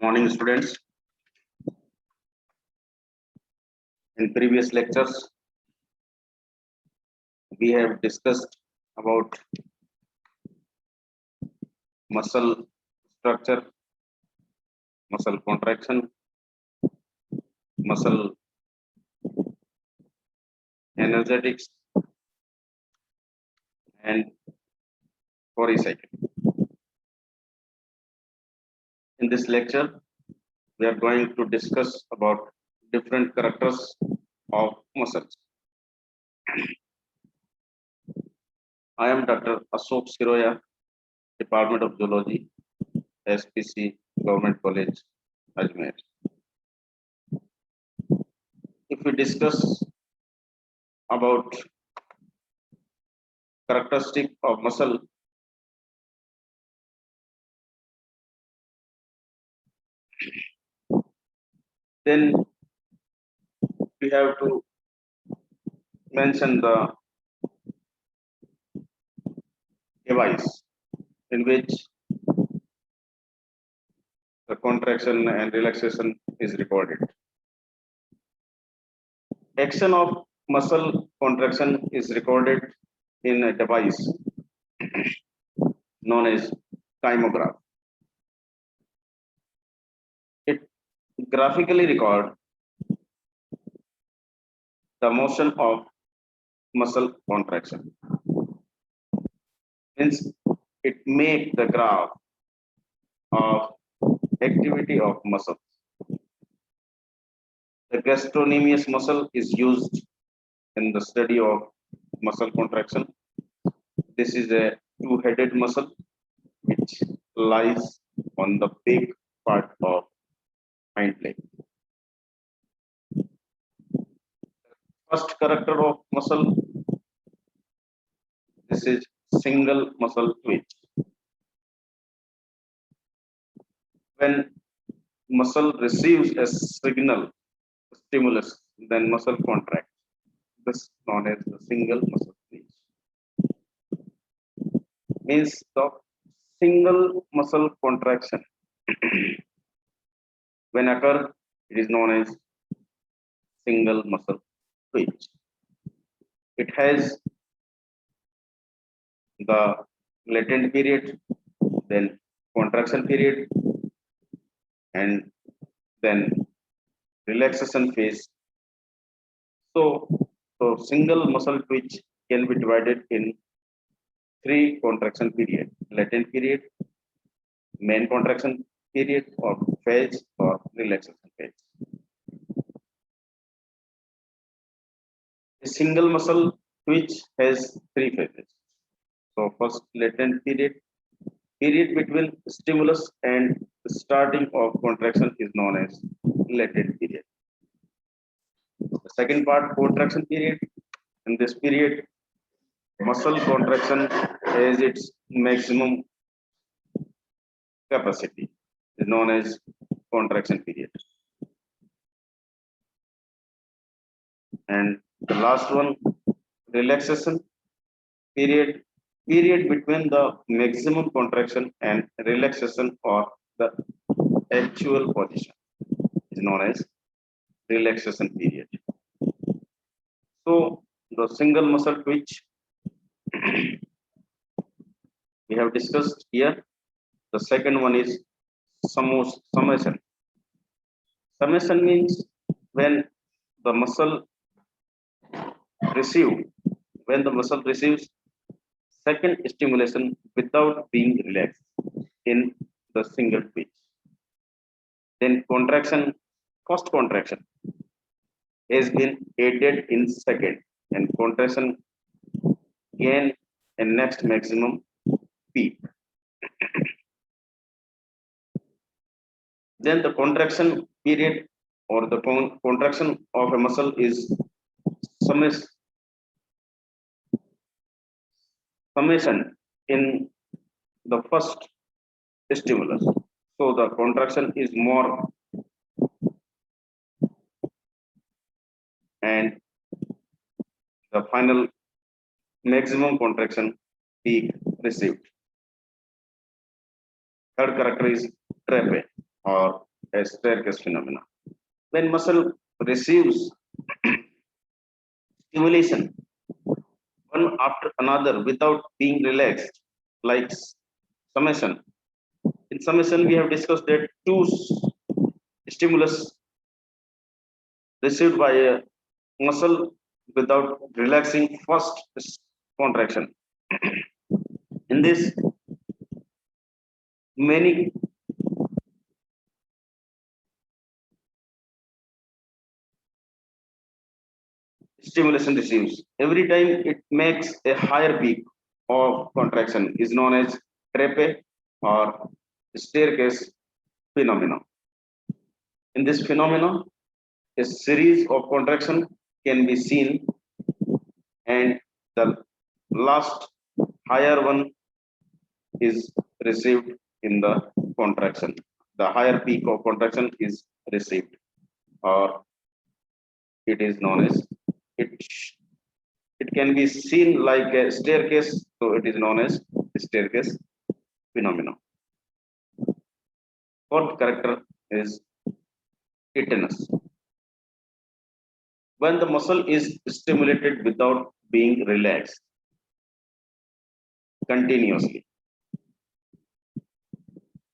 Morning, students. In previous lectures, we have discussed about muscle structure, muscle contraction, muscle energetics, and Mortise cycle. In this lecture, we are going to discuss about different characters of muscles. I am Dr. Ashok Siroya, Department of Zoology, SPC, Government College, Ajmer. If we discuss about characteristic of muscle, then we have to mention the device in which the contraction and relaxation is recorded. Action of muscle contraction is recorded in a device known as kymograph. It graphically records the motion of muscle contraction. Means it makes the graph of activity of muscles. The gastrocnemius muscle is used in the study of muscle contraction. This is a two-headed muscle which lies on the big part of hind leg. First character of muscle, this is single muscle twitch. When muscle receives a signal, stimulus, then muscle contracts. This is known as the single muscle twitch. Means the single muscle contraction when occur, it is known as single muscle twitch. It has the latent period, then contraction period, and then relaxation phase. So single muscle twitch can be divided in three contraction period: latent period, main contraction period, or phase, or relaxation phase. A single muscle twitch has three phases. So first, latent period between stimulus and starting of contraction is known as latent period. The second part, contraction period. In this period, muscle contraction has its maximum capacity, is known as contraction period. And the last one, relaxation period between the maximum contraction and relaxation or the actual position is known as relaxation period. So the single muscle twitch we have discussed here. The second one is summation. Summation means when the muscle receives second stimulation without being relaxed in the single twitch. Then first contraction has been added in second, and contraction gain a next maximum peak. Then the contraction period or the contraction of a muscle is summation in the first stimulus. So the contraction is more and the final maximum contraction peak received. Third character is trepe or a staircase phenomena. When muscle receives stimulation one after another without being relaxed, like summation. In summation, we have discussed that two stimulus received by a muscle without relaxing first contraction. In this, many stimulation receives. Every time it makes a higher peak of contraction is known as trepe or staircase phenomenon. In this phenomenon, a series of contraction can be seen and the last higher one is received in the contraction. The higher peak of contraction is received or it is known as it. It can be seen like a staircase, so it is known as staircase phenomenon. Fourth character is tetanus. When the muscle is stimulated without being relaxed continuously.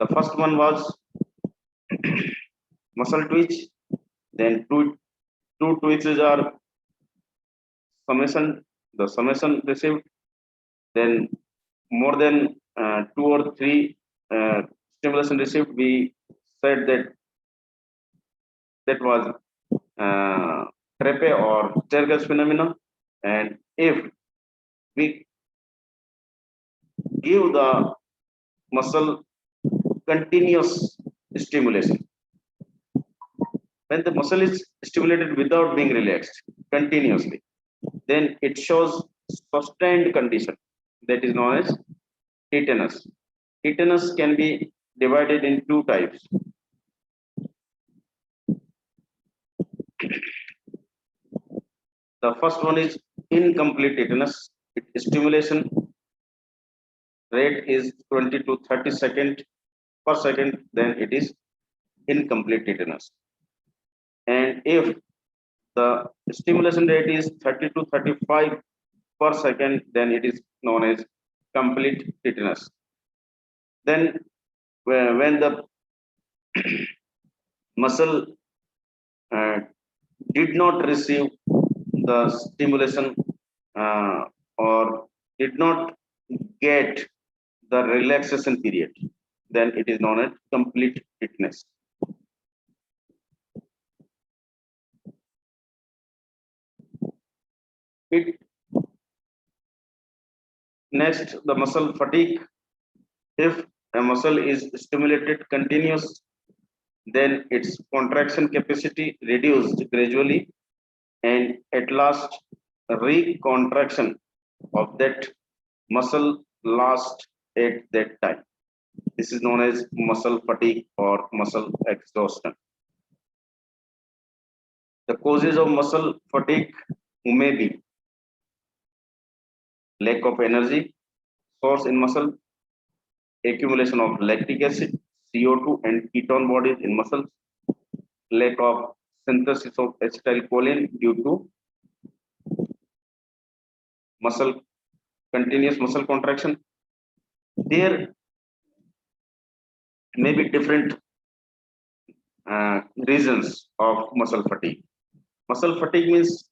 The first one was muscle twitch, then two twitches are summation, the summation received, then more than two or three stimulation received, we said that that was trepe or staircase phenomenon. And if we give the muscle continuous stimulation, when the muscle is stimulated without being relaxed continuously, then it shows sustained condition that is known as tetanus. Tetanus can be divided in two types. The first one is incomplete tetanus. Its stimulation rate is 20 to 30 seconds per second, then it is incomplete tetanus. And if the stimulation rate is 30 to 35 per second, then it is known as complete tetanus. Then when the muscle did not receive the stimulation or did not get the relaxation period, then it is known as complete tetanus. It next, the muscle fatigue. If a muscle is stimulated continuous, then its contraction capacity reduced gradually, and at last recontraction of that muscle lasts at that time. This is known as muscle fatigue or muscle exhaustion. The causes of muscle fatigue may be lack of energy source in muscle, accumulation of lactic acid, CO2 and ketone bodies in muscles, lack of synthesis of acetylcholine due to muscle continuous muscle contraction. There may be different reasons of muscle fatigue. Muscle fatigue means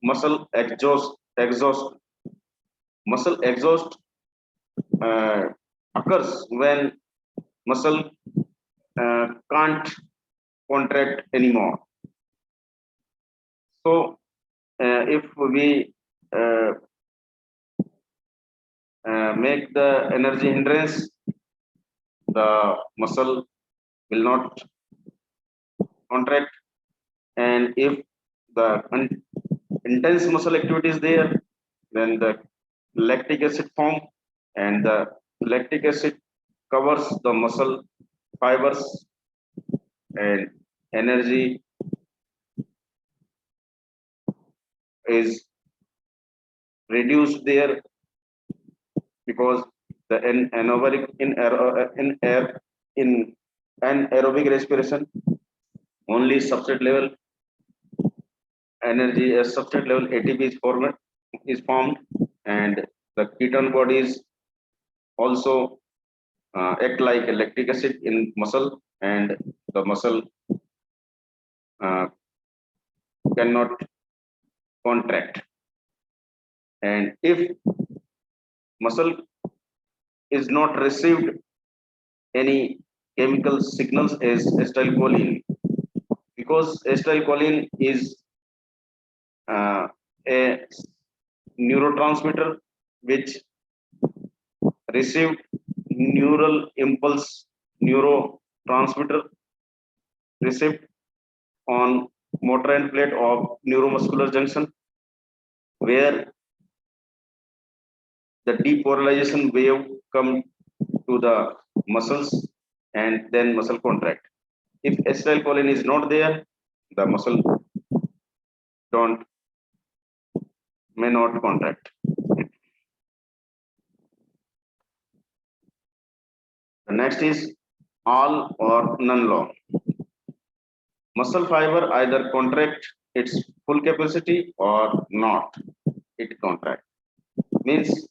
muscle exhaust. Muscle exhaust occurs when muscle can't contract anymore. So if we make the energy hindrance, the muscle will not contract, and if the intense muscle activity is there, then the lactic acid form, and the lactic acid covers the muscle fibers, and energy is reduced there because the anaerobic in anaerobic respiration, only substrate level energy, substrate level ATP is formed, and the ketone bodies also act like lactic acid in muscle, and the muscle uh, cannot contract. And if muscle is not received any chemical signals as acetylcholine, because acetylcholine is a neurotransmitter which received neural impulse neurotransmitter received on motor end plate of neuromuscular junction, where the depolarization wave come to the muscles and then muscle contract. If acetylcholine is not there, the muscle don't may not contract. The next is all or none law. Muscle fiber either contract its full capacity or not. It contract means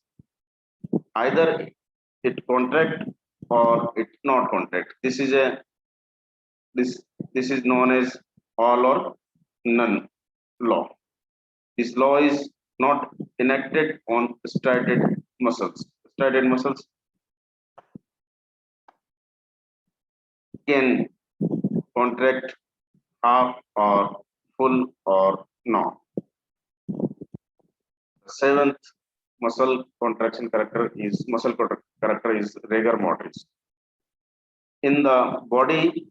either it contract or it not contract. This is known as all or none law. This law is not enacted on striated muscles. Striated muscles can contract half or full or no. Seventh muscle character is rigor mortis. In the body,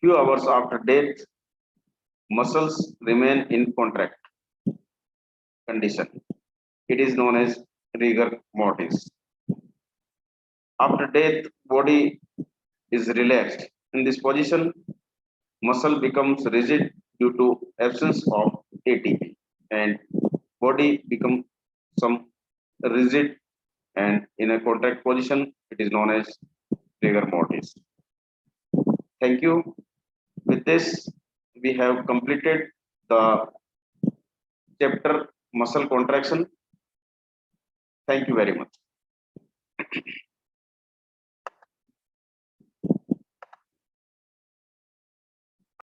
few hours after death, muscles remain in contract condition. It is known as rigor mortis. After death, body is relaxed. In this position, muscle becomes rigid due to absence of ATP, and body becomes some rigid, and in a contract position, it is known as rigor mortis. Thank you. With this, we have completed the chapter muscle contraction. Thank you very much.